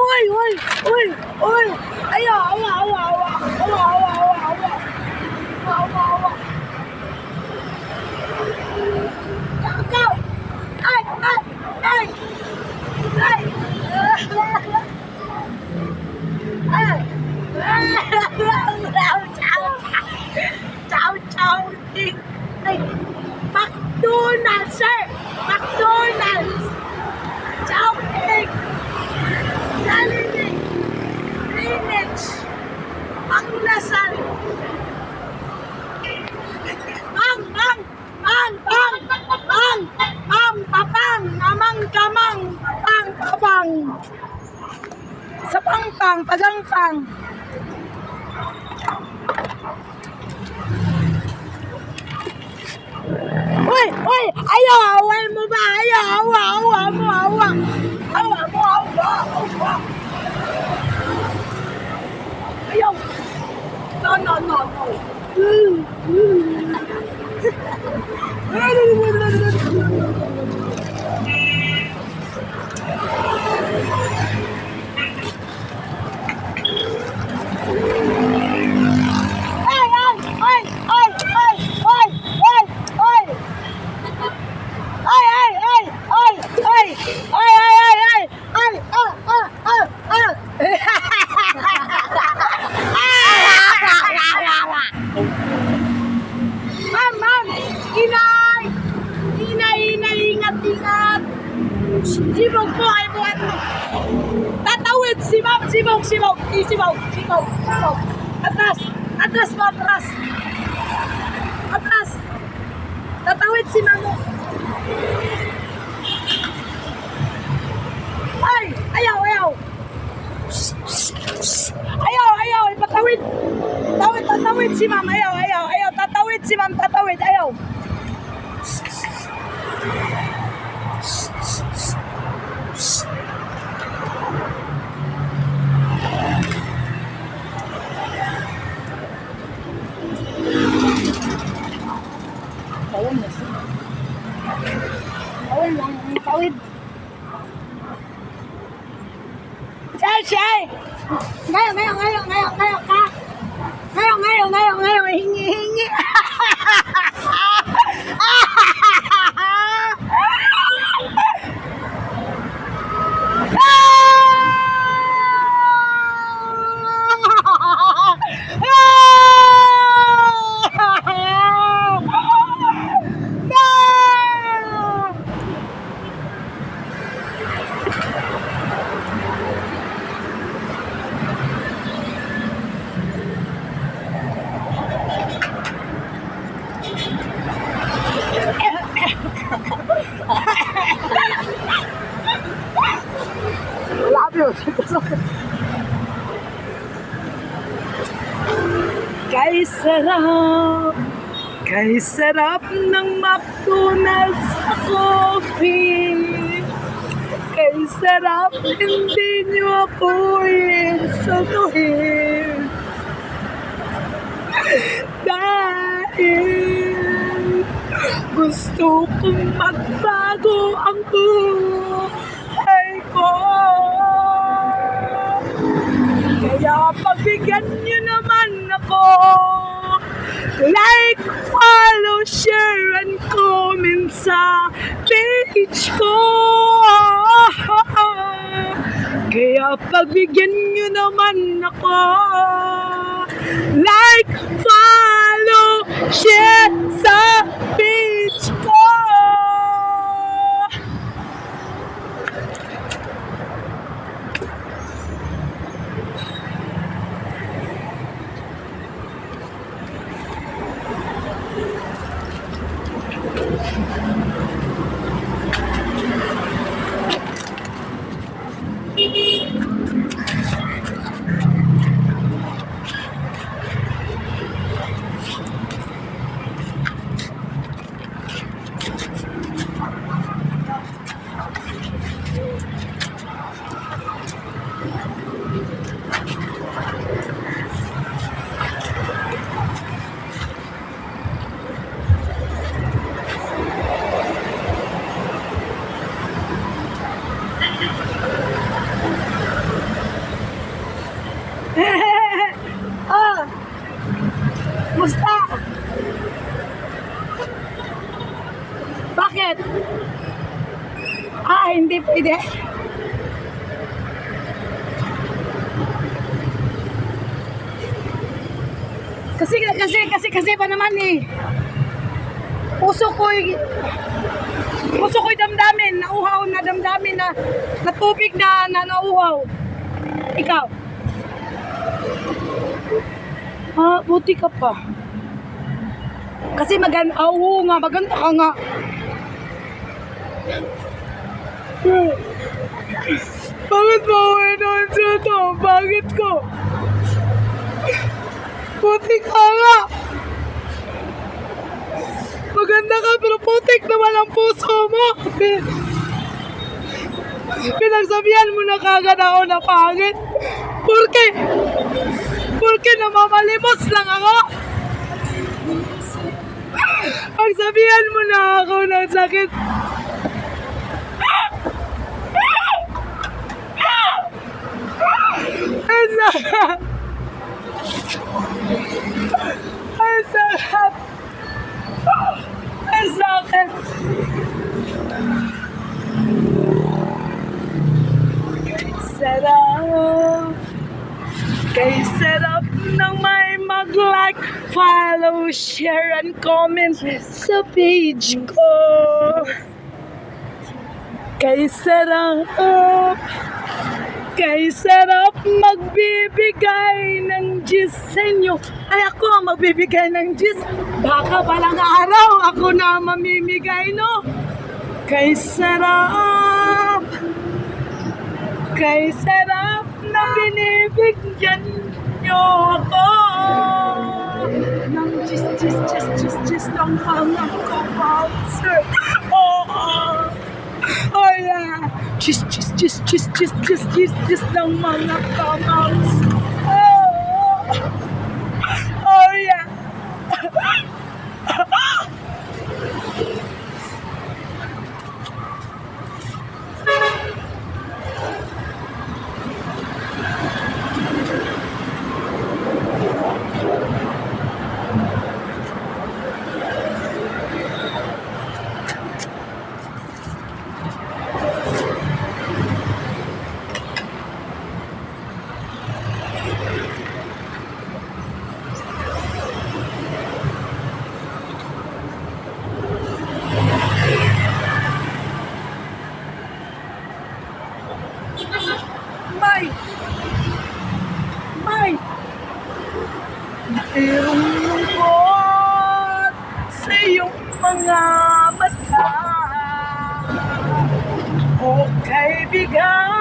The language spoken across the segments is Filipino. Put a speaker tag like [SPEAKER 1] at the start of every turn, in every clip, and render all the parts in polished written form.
[SPEAKER 1] Uy! Uy! Uy! Uy! Ayaw! Awa! Awa! Awa! Awa! Awa! Awa! Awa! Awa! Awa! Ikaw! Ay! Ay! Ay! Ay! Ay! Chow! Chow! Ay! McDonald's, sir! McDonald's! Chow! Egg! Jollibee! Greenwich! Panglasal! Bang! Bang! Bang! Bang! Bang! Bang! Papang! Mamang kamang! Papang! Papang! Sa pangpang! Pagangpang! Uy! Uy! Ayaw! Away mo ba? Ayaw! Awa! Awa mo! Awa! Awa mo! Awa! Awa! Ayaw! No! No! No! No! Sibog po ay buwan mo. Tatawid si ma'am. Sibog. Sibog. Sibog. Sibog. Sibog. Atras. Atras mo. Atras. Atras. Tatawid si ma'am mo. Ay! Ayaw! Ayaw! Ayaw! Ayaw! Patawid! Tawid! Tatawid si ma'am. Ayaw! Ayaw! Ayaw! Tatawid si ma'am. Tatawid! Ayaw! Tawid na siya. Tawid lang. Tawid. Chay! Ngayon ka. Ngayon. Hingi. Kay sarap ng McDonald's sa coffee. Kay sarap, hindi niyo ako insultuhin. Dahil gusto kong magbago ang buhay ko. Kaya pagbigyan niyo naman ako. Like, follow, share, and comment sa page ko. Kaya pagbigyan nyo naman ako. Like, follow, share sa page ko. Bakit? Hindi pwede. Kasi pa naman eh. Puso ko'y damdamin, nauhaw na damdamin na tubig na nauhaw. Ikaw? Buti ka pa. Kasi maganda ka nga. Bakit mo inon siya to? Bakit ko? Buti ka nga. Maganda ka pero putik naman ang puso mo. Pinagsabihan mo na kagad ako na pangit. Porque namamalimos lang ako. Pagsabihan mo na ako ng sakit. Ang sarap. Ang sarap. Ang sakit. Kay sarap nang may mag-like, follow, share, and comment sa page ko. Kay sarap magbibigay ng gis sa inyo. Ay, ako ang magbibigay ng gis. Baka balang araw ako na mamimigay, no? Kay sarap na binibigyan nyo ako ng gis ng mga kapanser. Oh yeah. Gis ng mga kamals. Oh yeah. May mayroong lungkot sa iyong mga mata. O kaibigan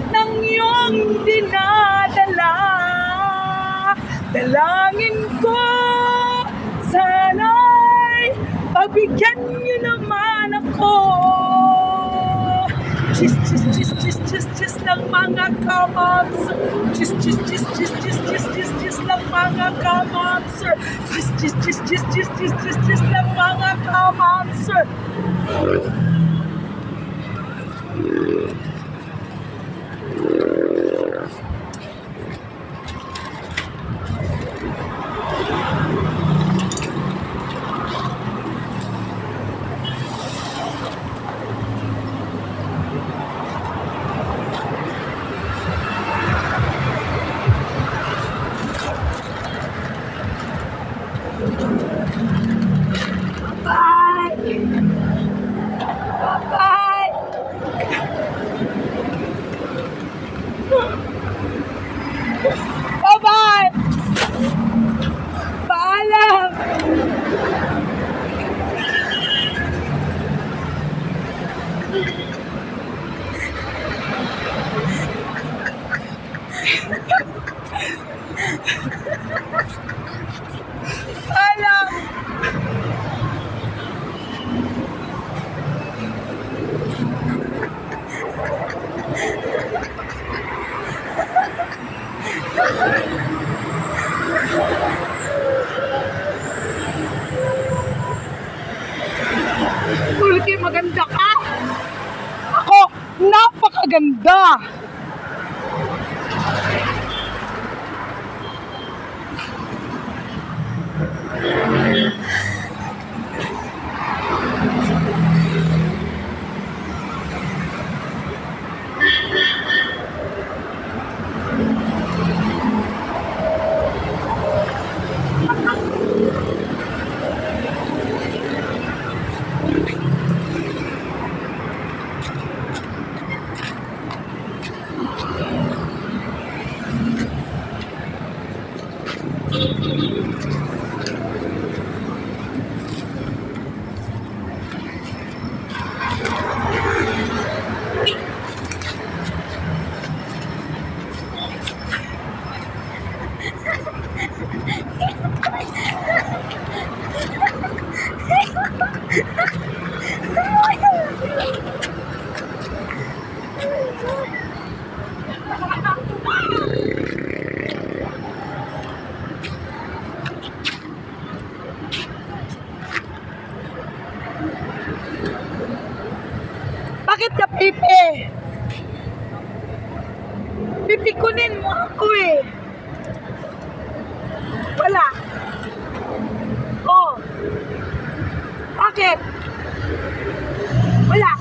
[SPEAKER 1] ng iyong dinadala. Dalangin ko sana'y pagbigyan niyo naman ako. Gis ng mga kamonser. Gis ng mga kamonser. Gis ng mga kamonser. Bye! Bye-bye! Paalam! Paalam! Ulti, maganda ka. Ako, napakaganda. Bakit ka pipi? Pipikunin mo ako eh. Wala. Oh. Bakit? Wala.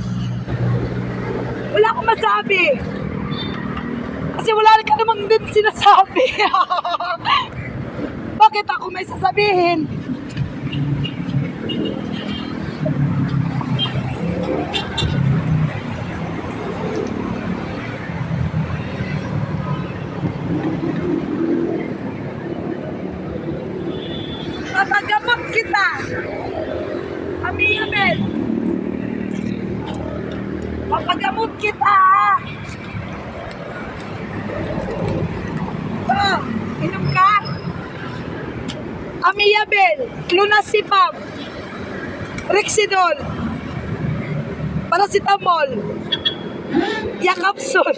[SPEAKER 1] Wala akong masabi. Kasi wala ka namang din sinasabi. Bakit ako may sasabihin? Papagamot kita. Amiyabel. Papagamot kita. Oh, inom ka? Amiyabel, Lunasipam, Rexidol, Paracetamol, Yakapsul.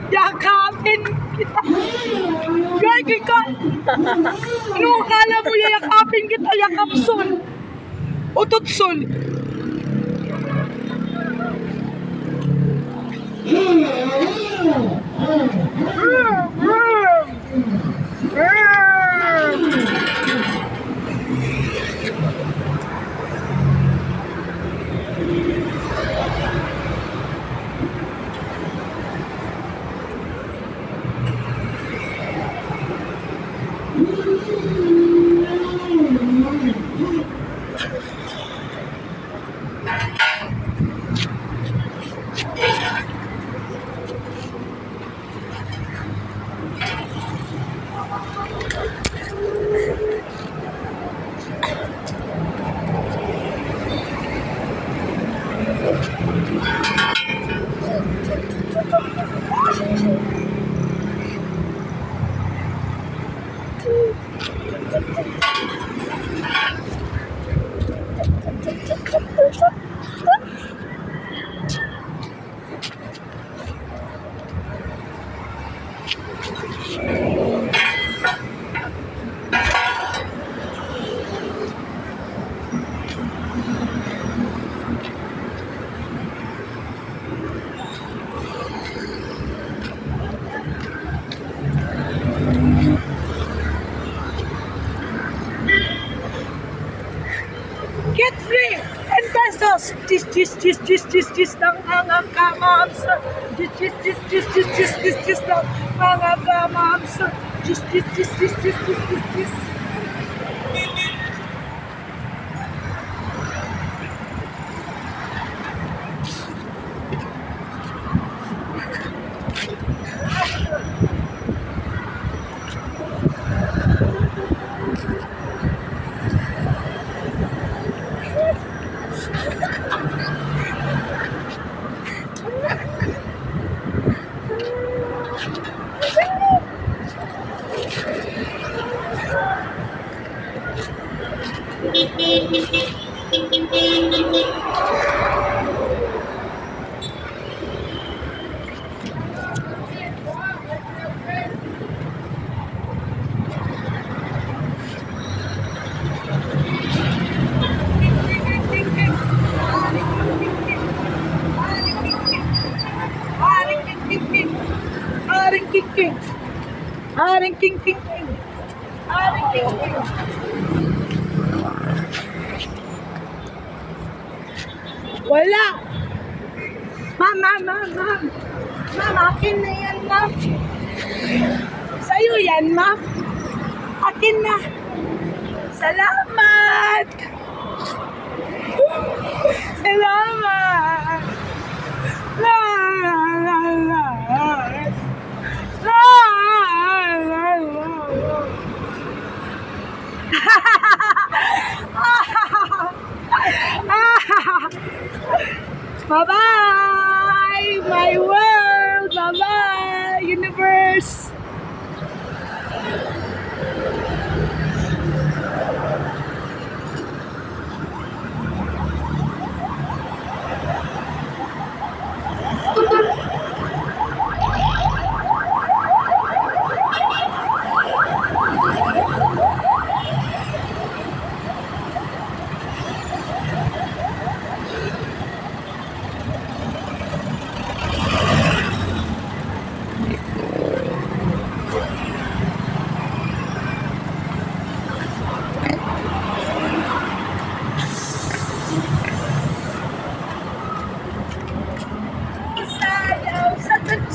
[SPEAKER 1] Yakapin kita. Gagi ka. Ano akala mo yakapin kita? Yakapsul. Utotsul. Get free! 10 pesos! Tis ng mga kamams! Tis ng mga kamams! Tis. Aring king. Wala. Ma'am, akin na yan, ma'am. Sa'yo yan, ma'am. Akin na. Salamat. Salamat. Bye-bye, my world. Bye-bye, universe.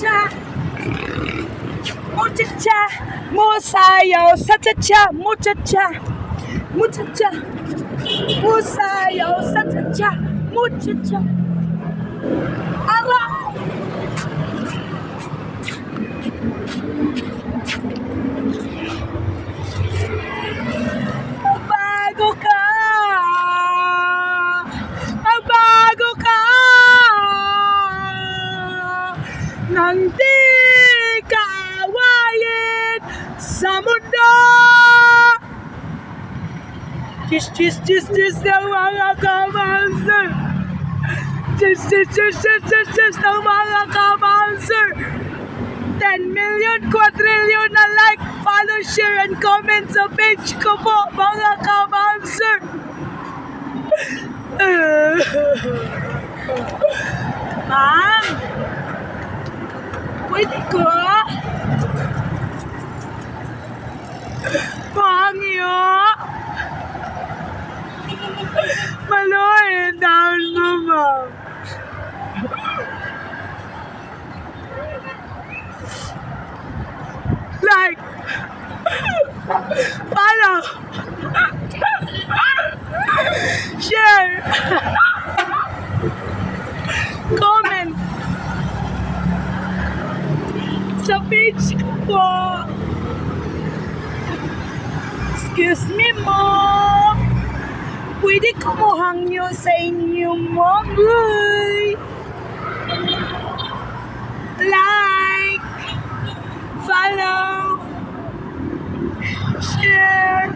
[SPEAKER 1] Muchacha, muchacha, musayaw sa cha-cha, muchacha, muchacha, musayaw sa cha-cha, muchacha. Aray! Magbago ka, magbago ka, nang di ka awayin sa mundo. Chis ng mga kamanser. Chis ng mga kamanser. 10 million, quadrillion na like, follow, share, and comment sa page ko po, mga kamanser. Ma'am, pwede ko? Pangyo! Maluhin down mo, ma'am. Like, follow, share, comment sa page ko po. Excuse me, mom. Pwede kumuhang nyo sa inyong mogoy. Like, follow,